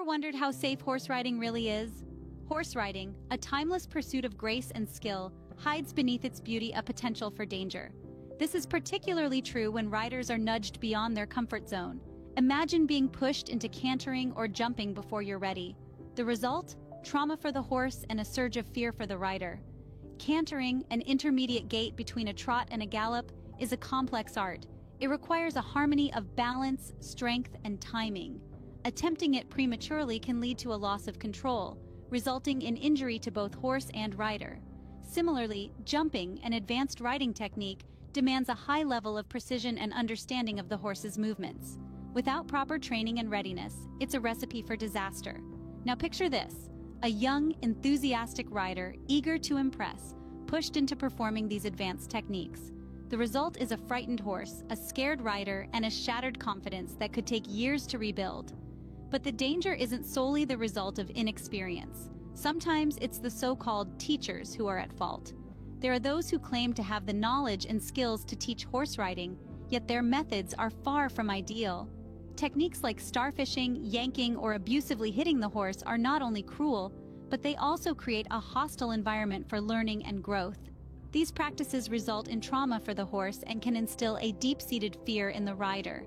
Ever wondered how safe horse riding really is? Horse riding, a timeless pursuit of grace and skill, hides beneath its beauty a potential for danger. This is particularly true when riders are nudged beyond their comfort zone. Imagine being pushed into cantering or jumping before you're ready. The result? Trauma for the horse and a surge of fear for the rider. Cantering, an intermediate gait between a trot and a gallop, is a complex art. It requires a harmony of balance, strength, and timing. Attempting it prematurely can lead to a loss of control, resulting in injury to both horse and rider. Similarly, jumping, an advanced riding technique, demands a high level of precision and understanding of the horse's movements. Without proper training and readiness, it's a recipe for disaster. Now picture this: a young, enthusiastic rider, eager to impress, pushed into performing these advanced techniques. The result is a frightened horse, a scared rider, and a shattered confidence that could take years to rebuild. But the danger isn't solely the result of inexperience. Sometimes it's the so-called teachers who are at fault. There are those who claim to have the knowledge and skills to teach horse riding, yet their methods are far from ideal. Techniques like starfishing, yanking, or abusively hitting the horse are not only cruel, but they also create a hostile environment for learning and growth. These practices result in trauma for the horse and can instill a deep-seated fear in the rider.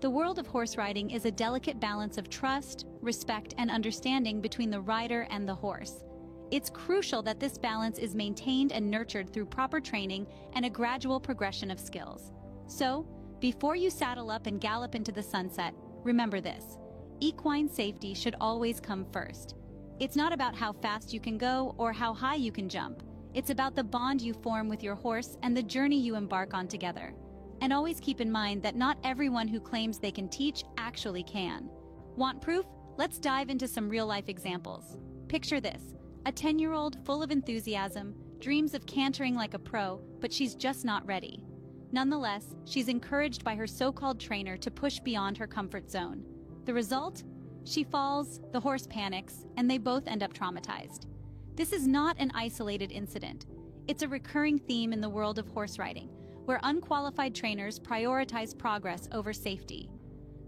The world of horse riding is a delicate balance of trust, respect, and understanding between the rider and the horse. It's crucial that this balance is maintained and nurtured through proper training and a gradual progression of skills. So, before you saddle up and gallop into the sunset, remember this: equine safety should always come first. It's not about how fast you can go or how high you can jump. It's about the bond you form with your horse and the journey you embark on together. And always keep in mind that not everyone who claims they can teach actually can. Want proof? Let's dive into some real-life examples. Picture this: a 10-year-old full of enthusiasm, dreams of cantering like a pro, but she's just not ready. Nonetheless, she's encouraged by her so-called trainer to push beyond her comfort zone. The result? She falls, the horse panics, and they both end up traumatized. This is not an isolated incident. It's a recurring theme in the world of horse riding, where unqualified trainers prioritize progress over safety.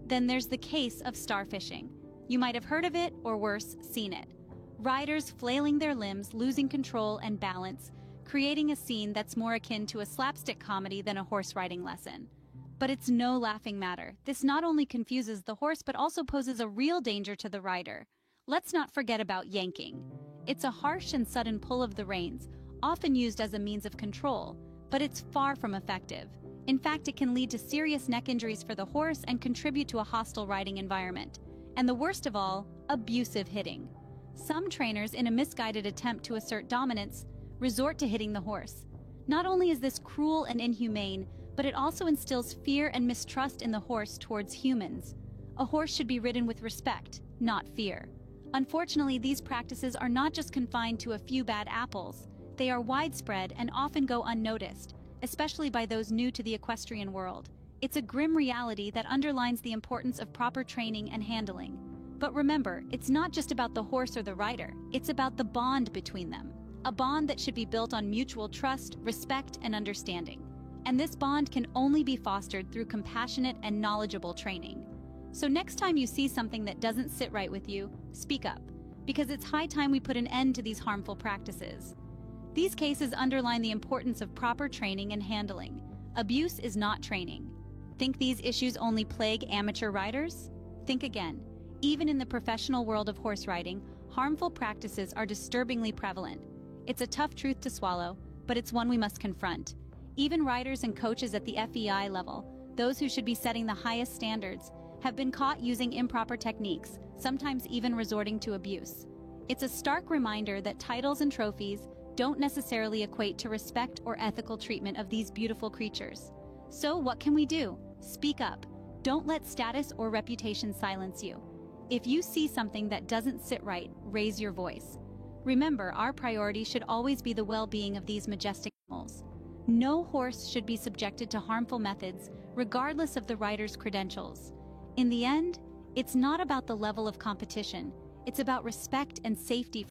Then there's the case of starfishing. You might have heard of it, or worse, seen it. Riders flailing their limbs, losing control and balance, creating a scene that's more akin to a slapstick comedy than a horse riding lesson. But it's no laughing matter. This not only confuses the horse, but also poses a real danger to the rider. Let's not forget about yanking. It's a harsh and sudden pull of the reins, often used as a means of control, but it's far from effective. In fact, it can lead to serious neck injuries for the horse and contribute to a hostile riding environment. And the worst of all, abusive hitting. Some trainers, in a misguided attempt to assert dominance, resort to hitting the horse. Not only is this cruel and inhumane, but it also instills fear and mistrust in the horse towards humans. A horse should be ridden with respect, not fear. Unfortunately, these practices are not just confined to a few bad apples. They are widespread and often go unnoticed, especially by those new to the equestrian world. It's a grim reality that underlines the importance of proper training and handling. But remember, it's not just about the horse or the rider, it's about the bond between them. A bond that should be built on mutual trust, respect, and understanding. And this bond can only be fostered through compassionate and knowledgeable training. So next time you see something that doesn't sit right with you, speak up, because it's high time we put an end to these harmful practices. These cases underline the importance of proper training and handling. Abuse is not training. Think these issues only plague amateur riders? Think again. Even in the professional world of horse riding, harmful practices are disturbingly prevalent. It's a tough truth to swallow, but it's one we must confront. Even riders and coaches at the FEI level, those who should be setting the highest standards, have been caught using improper techniques, sometimes even resorting to abuse. It's a stark reminder that titles and trophies don't necessarily equate to respect or ethical treatment of these beautiful creatures. So what can we do? Speak up. Don't let status or reputation silence you. If you see something that doesn't sit right, raise your voice. Remember, our priority should always be the well-being of these majestic animals. No horse should be subjected to harmful methods, regardless of the rider's credentials. In the end, it's not about the level of competition. It's about respect and safety.